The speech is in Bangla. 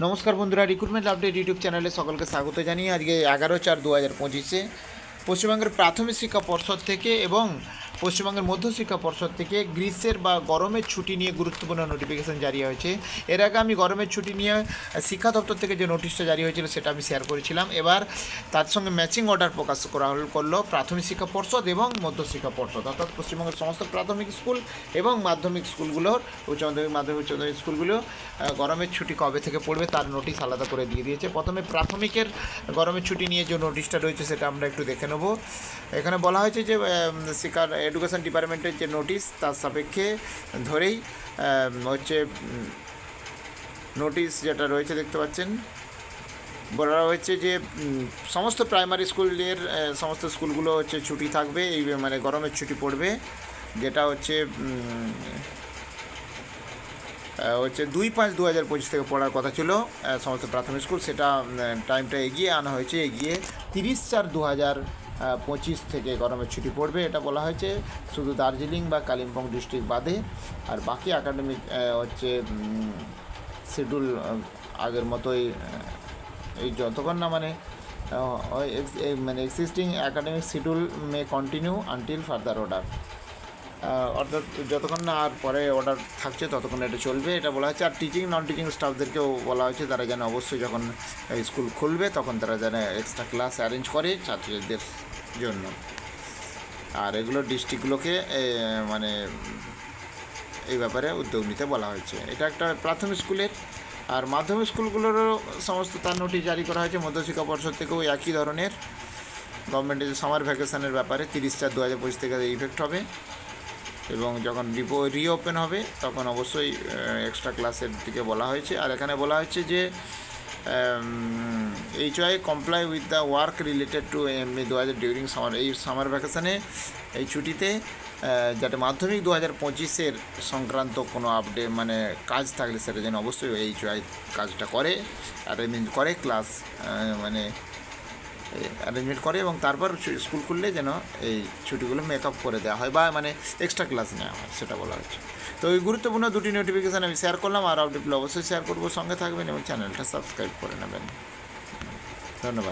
নমস্কার বন্ধুরা, রিক্রুটমেন্ট আপডেট ইউটিউব চ্যানেলে সকলকে স্বাগত জানিয়ে আজকে 11/4/2025 পশ্চিমবঙ্গের প্রাথমিক শিক্ষা পর্ষদ থেকে এবং পশ্চিমবঙ্গের মধ্য শিক্ষা পর্ষদ থেকে গ্রীষ্মের বা গরমের ছুটি নিয়ে গুরুত্বপূর্ণ নোটিফিকেশন জারি হয়েছে। এর আগে আমি গরমের ছুটি নিয়ে শিক্ষা দপ্তর থেকে যে নোটিশটা জারি হয়েছিল সেটা আমি শেয়ার করেছিলাম। এবার তার সঙ্গে ম্যাচিং অর্ডার প্রকাশ করলো প্রাথমিক শিক্ষা পর্ষদ এবং মধ্য শিক্ষা পর্ষদ, অর্থাৎ পশ্চিমবঙ্গের সমস্ত প্রাথমিক স্কুল এবং মাধ্যমিক স্কুলগুলোর উচ্চ মাধ্যমিক স্কুলগুলো গরমের ছুটি কবে থেকে পড়বে তার নোটিশ আলাদা করে দিয়ে দিয়েছে। প্রথমে প্রাথমিকের গরমের ছুটি নিয়ে যে নোটিশটা রয়েছে সেটা আমরা একটু দেখে নেব। এখানে বলা হয়েছে যে শিক্ষা এডুকেশন ডিপার্টমেন্টের যে নোটিশ তার সাপেক্ষে ধরেই হচ্ছে নোটিশ যেটা রয়েছে দেখতে পাচ্ছেন, বলা হয়েছে যে সমস্ত প্রাইমারি স্কুলের সমস্ত স্কুলগুলো হচ্ছে ছুটি থাকবে, এই মানে গরমের ছুটি পড়বে, যেটা হচ্ছে 2/5/2025 থেকে পড়ার কথা ছিল সমস্ত প্রাথমিক স্কুল। সেটা টাইমটা এগিয়ে আনা হয়েছে, এগিয়ে 30/4/2025 থেকে গরমের ছুটি পড়বে এটা বলা হয়েছে, শুধু দার্জিলিং বা কালিম্পং ডিস্ট্রিক্ট বাদে। আর বাকি একাডেমিক হচ্ছে শিডিউল আগের মতোই, এই যতক্ষণ না মানে existing academic schedule may continue until further order, অর্থাৎ যতক্ষণ না আর পরে অর্ডার থাকছে ততক্ষণ এটা চলবে এটা বলা হয়েছে। আর টিচিং নন টিচিং স্টাফদেরকেও বলা হয়েছে তারা যেন অবশ্যই যখন স্কুল খুলবে তখন তারা যেন এক্সট্রা ক্লাস অ্যারেঞ্জ করে ছাত্রীদের জন্য। আর এগুলো ডিস্ট্রিক্টগুলোকে মানে এই ব্যাপারে উদ্যোগ নিতে বলা হয়েছে। এটা একটা প্রাথমিক স্কুলের। আর মাধ্যমিক স্কুলগুলোরও সমস্ত তার নোটিশ জারি করা হয়েছে মধ্যশিক্ষা পর্ষদ থেকেও একই ধরনের। গভর্নমেন্টের সামার ভ্যাকেশনের ব্যাপারে 30/4/2025 থেকে ইফেক্ট হবে এবং যখন রিওপেন হবে তখন অবশ্যই এক্সট্রা ক্লাসের দিকে বলা হয়েছে। আর এখানে বলা হয়েছে যে HY comply with the work related to MA 2000 during summer, এই সামার ভ্যাকেশানে এই ছুটিতে যাতে মাধ্যমিক 2025-এর সংক্রান্ত কোনো আপডেট মানে কাজ থাকলে সেটা যেন অবশ্যই HY কাজটা করে, অ্যারেঞ্জমেন্ট করে, ক্লাস মানে অ্যারেঞ্জমেন্ট করে এবং তারপর স্কুল খুললে যেন এই ছুটিগুলো মেকআপ করে দেওয়া হয় বা মানে এক্সট্রা ক্লাস নেওয়া হয় সেটা বলা হচ্ছে। তো এই গুরুত্বপূর্ণ দুটি নোটিফিকেশান আমি শেয়ার করলাম, আর আপডেটগুলো অবশ্যই শেয়ার করবো, সঙ্গে থাকবেন এবং চ্যানেলটা সাবস্ক্রাইব করে নেবেন। ধন্যবাদ।